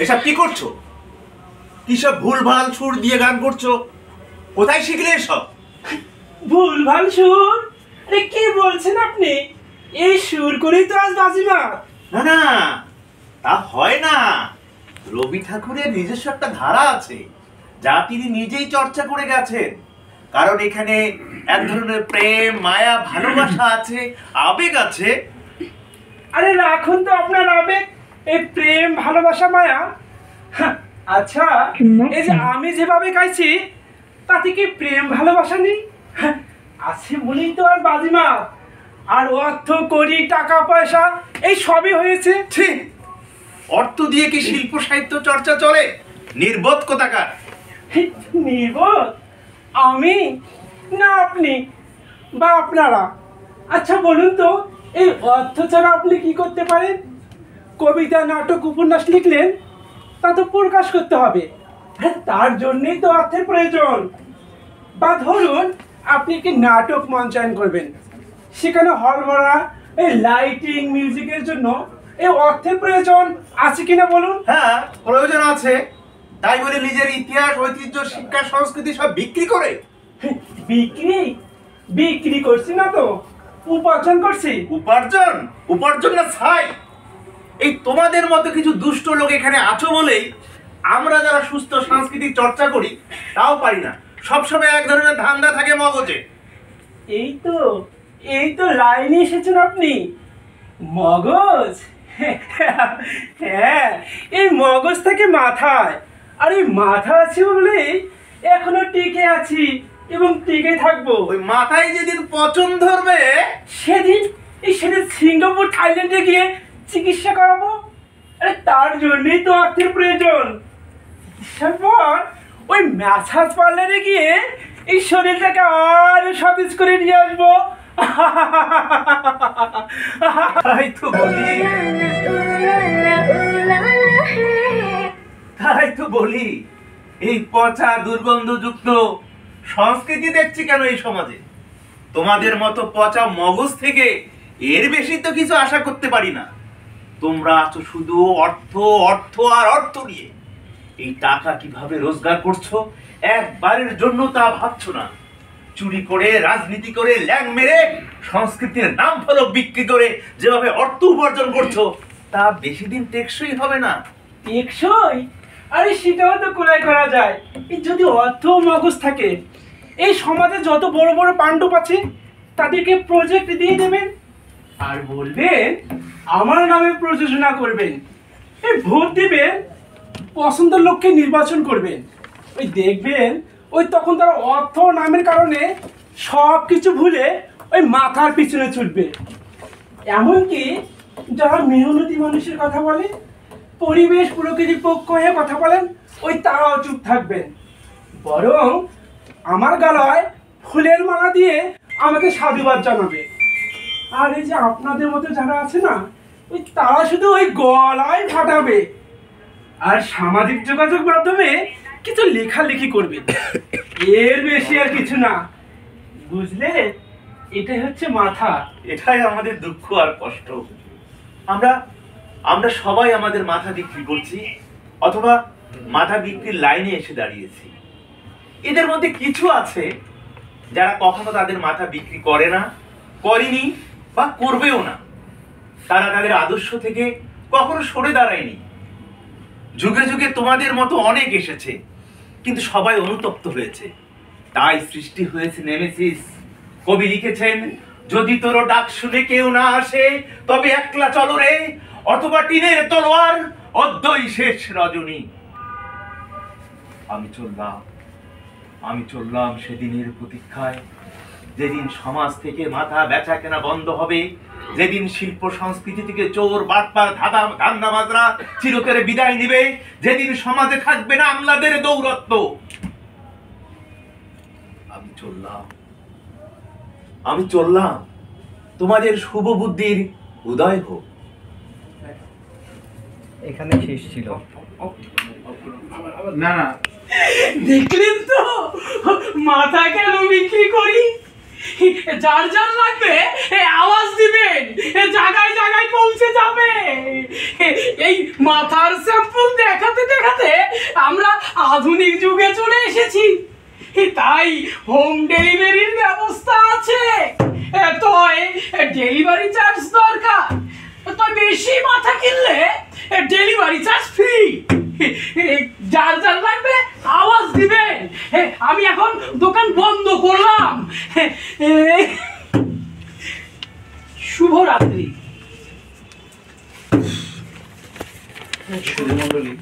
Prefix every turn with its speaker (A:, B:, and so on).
A: এসব কি করছো? কিসব ভুলভাল সুর দিয়ে গান করছো? কোথায় শিখলে এসব?
B: ভুলভাল সুর? আরে কি বলছেন আপনি? এই সুর করেই তো আজ বাজিমাত।
A: না না, তা হয় না। রবি ঠাকুরের নিজস্ব একটা ধারা আছে, যা তিনি নিজেই চর্চা করে গেছেন। কারণ এখানে এক ধরনের প্রেম, মায়া, ভালোবাসা আছে, আবেগ আছে।
B: আরে রাখুন তো আপনার আবেগ, এই প্রেম, ভালোবাসা, মায়া। আচ্ছা, এই যে আমি যেভাবে গাইছি তাতে কি প্রেম ভালোবাসা নেই? আছে বলেই তো আর বাজিমাত। আর অর্থ, কড়ি, টাকা পয়সা এই সবই হয়েছে।
A: ঠিক, অর্থ দিয়ে কি শিল্প সাহিত্য চর্চা চলে? নির্বোধ কোথাকার।
B: নির্বোধ? আমি না আপনি বা আপনারা? আচ্ছা বলুন তো, এই অর্থ ছাড়া আপনি কি করতে পারেন? কবিতা, নাটক, উপন্যাস লিখলেন, তা তো প্রকাশ করতে হবে। তার জন্যই তো অর্থের প্রয়োজন। বা ধরুন আপনি কি নাটক মঞ্চায়ন করবেন, সেখানে হল ভাড়া, এই লাইটিং, মিউজিকের জন্য এই অর্থের প্রয়োজন আছে কিনা বলুন?
A: হ্যাঁ, প্রয়োজন আছে। তাই বলে নিজের ইতিহাস, ঐতিহ্য, শিক্ষা, সংস্কৃতি সব বিক্রি করে?
B: বিক্রি বিক্রি করছি না তো, উপার্জন করছি।
A: উপার্জন? উপার্জন না ছাই। এই তোমাদের মতো কিছু দুষ্ট লোক এখানে আছো বলেই আমরা যারা সুস্থ সাংস্কৃতিক চর্চা করি তাও পারি না। সবসময় এক ধরনের ধান্দা থাকে মগজে।
B: এই তো লাইনে এসেছেন আপনি। মগজ? হ্যাঁ, এই মগজ থেকে মাথায়, আর এই মাথা আছে বলেই এখনো টিকে আছি এবং টিকে থাকবো।
A: ওই মাথায় যেদিন পচন ধরবে
B: সেদিন সিঙ্গাপুর, থাইল্যান্ডে গিয়ে চিকিৎসা করাবো। আরে তার জন্যই তো অর্থের প্রয়োজন। চিকিৎসার পর ওই ম্যাসাজ পার্লারে গিয়ে এই শরীরটাকে আরো সতেজ করে নিয়ে আসবো।
A: তাই তো বলি, এই পচা দুর্গন্ধযুক্ত সংস্কৃতি দেখছি কেন এই সমাজে? তোমাদের মতো পচা মগজ থেকে এর বেশি তো কিছু আশা করতে পারি না। তোমরা আছো শুধু অর্থ, অর্থ আর অর্থ নিয়ে। এই টাকা কিভাবে রোজগার করছো একবারের জন্য তা ভাবছো না। চুরি করে, রাজনীতি করে, ল্যাং মেরে, সংস্কৃতির নাম ফলক বিক্রি করে যেভাবে অর্থ উপার্জন করছো তা বেশি দিন টেকসই হবে না।
B: টেকসই? আরে সেটাও তো কোলাই করা যায়, এই যদি অর্থ মগজ থাকে। এই সমাজে যত বড় বড় পাণ্ডব আছে তাদেরকে প্রজেক্ট দিয়ে দেবেন, আর বলবেন আমার নামে প্রযোজনা করবেন। এই ভোট দিবেন, পছন্দের লোককে নির্বাচন করবেন। ওই দেখবেন, ওই তখন তারা অর্থ নামের কারণে সব কিছু ভুলে ওই মাথার পিছনে ছুটবে। এমনকি যারা মেহনতি মানুষের কথা বলে, পরিবেশ প্রকৃতির পক্ষ হয়ে কথা বলেন, ওই তারাও চুপ থাকবেন। বরং আমার গলায় ফুলের মালা দিয়ে আমাকে সাধুবাদ জানাবে। আর এই যে আপনাদের মতো যারা আছে না, ওই তারা শুধু ওই গলায় ফাটাবে আর সামাজিক যোগাযোগ মাধ্যমে কিছু লেখালেখি করবে। এর বেশি আর কিছু না, বুঝলে? এটাই হচ্ছে মাথা।
A: এটাই আমাদের দুঃখ আর কষ্ট। আমরা সবাই আমাদের মাথা বিক্রি করছি, অথবা মাথা বিক্রির লাইনে এসে দাঁড়িয়েছি। এদের মধ্যে কিছু আছে যারা কখনো তাদের মাথা বিক্রি করে না, করেনি বা করবেও না। তারা তাদের আদর্শ থেকে কখনো সরে দাঁড়ায়নি। যুগে যুগে তোমাদের মতো অনেক এসেছে, কিন্তু সবাই অনুতপ্ত হয়েছে। তাই সৃষ্টি হয়েছে নেমেসিস। কবি লিখেছেন, যদি তোর ডাক শুনে কেউ না আসে তবে একলা চলো রে, অথবা টিনের তলোয়ার, অদ্যই শেষ রজনী। আমি চললাম সেদিনের প্রতীক্ষায়, যেদিন সমাজ থেকে মাথা বেচা কেনা বন্ধ হবে, যেদিন শিল্প সংস্কৃতি থেকে চোর, বাটপার, ধান্দাবাজরা চিরতরে বিদায় নিবে, যেদিন সমাজে থাকবে না আমলাদের দৌরত্ব। আমি চললাম, তোমাদের শুভ বুদ্ধির উদয় হোক।
C: এখানে শেষ ছিল।
B: না না, দেখলেন তো মাথা কেন বিক্রি করি?
C: যার যার লাগবে আওয়াজ দিবেন, জায়গায় জায়গায় পৌঁছে যাবে। এই মাথার স্যাম্পল দেখাতে দেখাতে আমরা আধুনিক যুগে চলে এসেছি, তাই হোম ডেলিভারির ব্যবস্থা আছে। তয় ডেলিভারি চার্জ দরকার, তয় বেশি মাথা কিনলে ডেলিভারি চার্জ ফ্রি। যার যার লাগবে আওয়াজ দিবেন। আমি এখন দোকান বন্ধ করলাম। শুভরাত্রি।
A: সুধীমণ্ডলী,